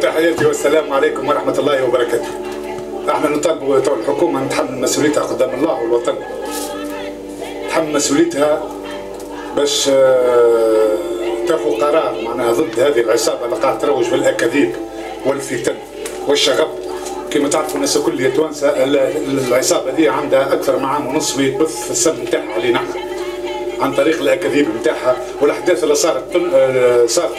تحياتي والسلام عليكم ورحمة الله وبركاته. احنا نطالب الحكومة أن تحمل مسؤوليتها قدام الله والوطن. تحمل مسؤوليتها باش تاخذ قرار معناها ضد هذه العصابة اللي قاعدة تروج بالأكاذيب والفتن والشغب. كما تعرفوا الناس الكل يا توانسة العصابة دي عندها أكثر من عام ونصف تبث في السم نتاعها علينا احنا عن طريق الأكاذيب نتاعها، والأحداث اللي صارت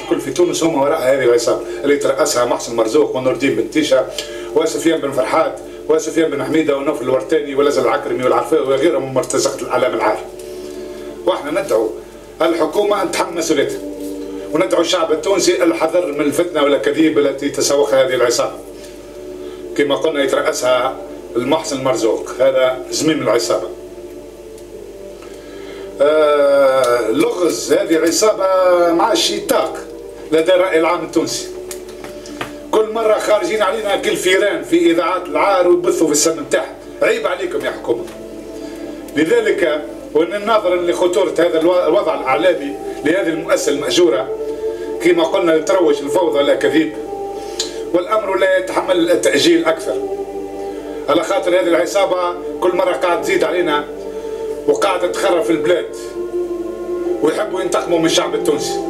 الكل في تونس هم وراء هذه العصابة اللي ترأسها محسن مرزوق ونور الدين بن تيشة وسفيان بن فرحات وسفيان بن حميدة ونوفل الورتاني ولازل العكرمي والعرفاوي وغيرهم من مرتزقة الإعلام العالم. واحنا ندعو الحكومة أن تحمل مسؤوليتها، وندعو الشعب التونسي الحذر من الفتنة والأكاذيب التي تسوقها هذه العصابة. كما قلنا يترأسها المحسن المرزوق، هذا زميم العصابة. لغز هذه العصابة مع الشيطاق لدى الرأي العام التونسي. كل مرة خارجين علينا كالفيران في إذاعات العار ويبثوا في السم نتاعها. عيب عليكم يا حكومة. لذلك وإن ناظرا لخطورة هذا الوضع الإعلامي لهذه المؤسسة المأجورة كما قلنا تروج الفوضى والأكاذيب، والأمر لا يتحمل التأجيل أكثر. على خاطر هذه العصابة كل مرة قاعدة تزيد علينا وقاعدة تخرب في البلاد ويحبوا ينتقموا من الشعب التونسي.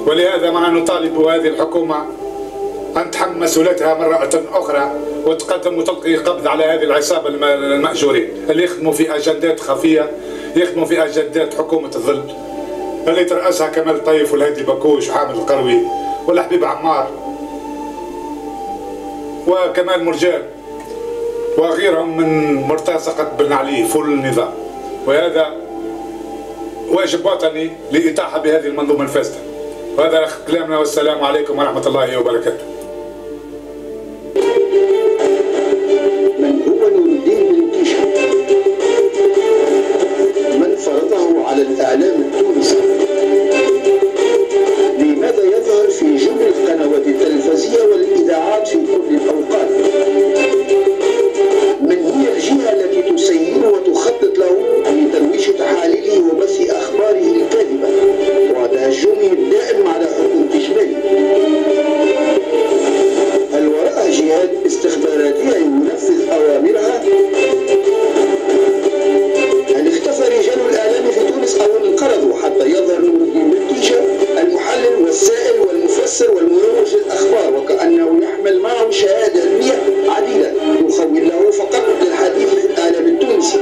ولهذا معنا نطالب هذه الحكومة أن تحمل مسؤوليتها مرة أخرى وتقدم وتلقي قبض على هذه العصابة المأجورين اللي يخدموا في أجندات خفية، يخدموا في أجندات حكومة الظل اللي ترأسها كمال الطيف والهادي بكوش وحامد القروي والحبيب عمار وكمال مرجان وغيرهم من مرتزقة بن علي فل النظام. وهذا واجب وطني لإطاحة بهذه المنظومة الفاسدة. وهذا كلامنا والسلام عليكم ورحمة الله وبركاته. من هو نور الدين بن تيشة؟ من فرضه على الإعلام التونسي؟ لماذا يظهر في جمل القنوات التلفزية والإذاعات في كل الأوقات؟ من هي الجهة التي تسير وتخطط له لترويج تحاليله وبث أخباره الكاذبة وتهجمه الدائم على حكم إجباري؟ هل وراء جهات استخباراتية ينفذ أوامرها؟ هل اختفى رجال الإعلام في تونس أو انقرضوا حتى يظهر نور الدين بن تيشة المحلل والسائل والمفسر والمروج للأخبار وكأنه يحمل معه شهادة علمية عديدة يخول له فقط للحديث في الإعلام التونسي؟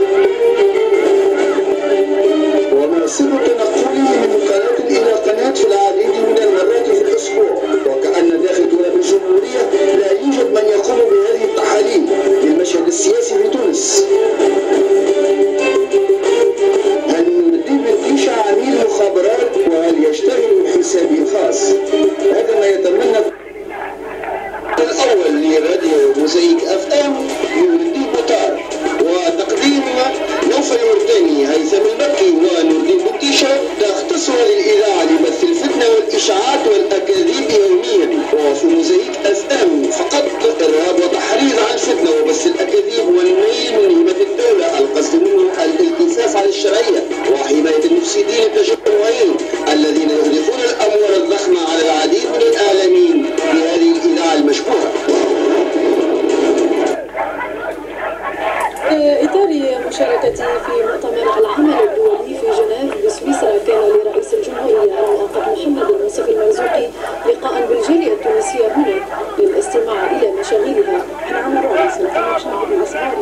وما سر تنقله من قناة إلى قناة في العديد من المرات في الأسبوع وكأن داخل دولاب الجمهورية لا يوجد من يقوم بهذه التحاليل للمشهد السياسي في تونس؟ هل نور الدين بن تيشة عميل مخابرات وهل يشتغل بحسابه الخاص؟ هذا ما يتمنى الأول لراديو موزايك اف ام نور الدين بوطار، وتقديم نوفل الورداني هيثم المكي ونور الدين بن تيشة تختصها للإذاعة لبث الفتنة والإشاعات والأكاذيب يوميا. وفي موزايك اف ام فقط إرهاب وتحريض على الفتنة وبث الأكاذيب والنيل من هبة الدولة القصد منه الالتفاف على الشرعية وحماية المفسدين التجمعيين الذين يهدفون الأموال الضخمة على العديد من الإعلاميين في هذه الإذاعة المشبوهة. إطار مشاركتي في مؤتمر العمل الدولي في جنيف بسويسرا كان لرئيس الجمهورية المؤقت محمد المصطفى المرزوقي لقاء بالجالية التونسية هنا للاستماع إلى مشاغلها. احنا عمل رأي سنتين مش نعرف الأسعار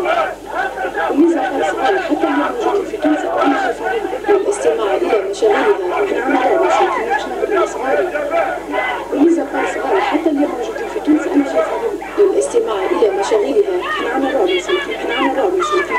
وميزة قال حتى اليوم موجودين في تونس أنا شايفة للاستماع إلى مشاغلها. احنا عمل رأي سنتين مش نعرف الأسعار وميزة قال حتى اليوم موجودين في تونس أنا شايفة للاستماع إلى مشاغلها. احنا عمل رأي سنتين احنا عمل رأي سنتين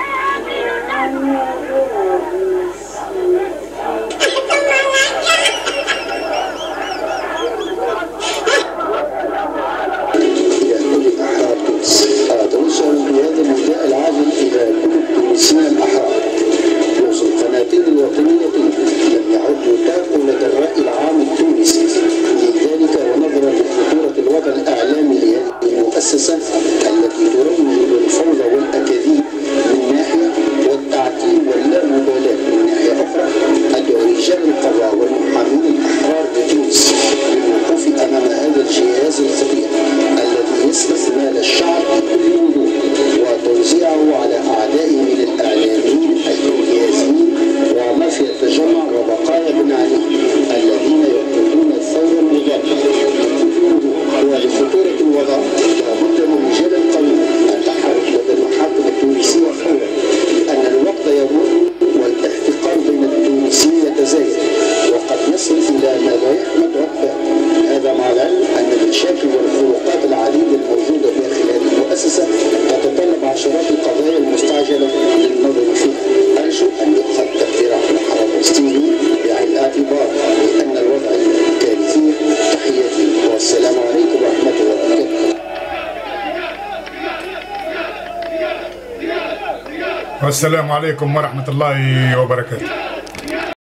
والسلام عليكم ورحمة الله وبركاته.